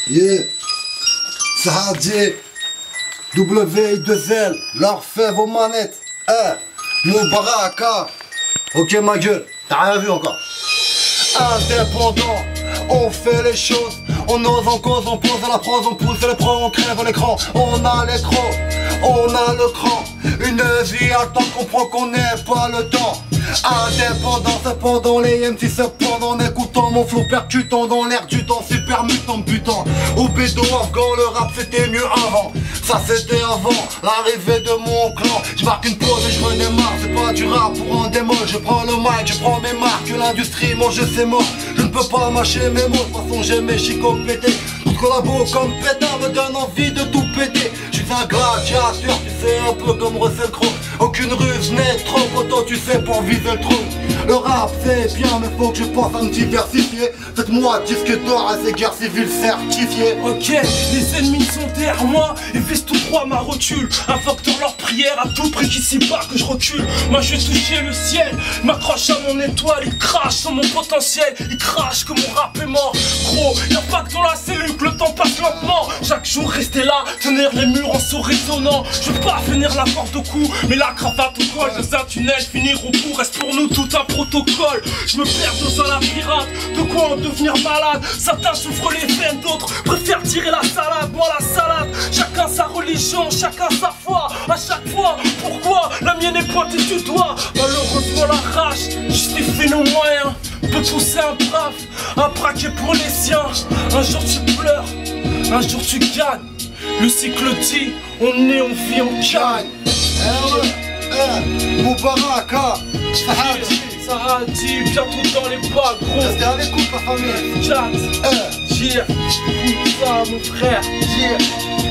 Yeah. Sahadi. W2L. Leur fait vos manettes. Moubaraka. Ok ma gueule. T'as rien vu encore. Indépendant. On fait les choses. On ose en cause, on pose à la prose, on pousse les pros, on crève l'écran. On a les crocs, on a le cran. Une vie à temps qu'on prend qu'on n'est pas le temps. Indépendant, cependant les MC cependant en écoutant mon flow percutant dans l'air du temps, super mutant butant. Au bédo afghan, le rap c'était mieux avant. Ça c'était avant l'arrivée de mon clan. Je marque une pause et je redémarre, c'est pas du rap pour un démol. Je prends le mic, je prends mes marques, l'industrie mange c'est mort. Je ne peux pas mâcher mes mots, de toute façon j'ai mes chicots pétés. Tout collabo comme pétard me donne envie de tout péter. Je suis un gladiateur, tu sais, un peu comme Russell Crowe. Aucune ruse n'est trop autant, tu sais, pour viser le trou. Le rap c'est bien, mais faut que je pense à me diversifier. Faites-moi disque d'or à ces guerres civiles certifiées. Ok, les ennemis sont derrière moi et visent tout droit ma rotule. Invoque dans leur prière à tout prix qu'ici bas que je recule. Moi je vais toucher le ciel, m'accroche à mon étoile. Il crache sur mon potentiel, il crache que mon rap est mort. Gros, y'a pas que dans la cellule que le temps passe lentement. Chaque jour rester là, tenir les murs en son résonnant. Je veux pas finir la porte au cou, mais la cravate au col. Dans un tunnel, finir au bout, reste pour nous tout un protocole. Je me perds dans un labyrinthe, de quoi en devenir malade. Certains souffrent les veines, d'autres préfèrent tirer la salade. Moi la salade, chacun sa religion, chacun sa foi. À chaque fois, pourquoi la mienne est pointée du doigt? Malheureusement la rage justifie nos moyens. Peut pousser un brave, un braquet pour les siens. Un jour tu pleures, un jour tu gagnes. Le cycle dit, on est, on vit, on gagne. Moubaraka. Sahadi. Sahadi, bientôt dans les bas, gros. Restez à l'écoute, ma famille. Chat, yeah, écoute ça mon frère. Yeah.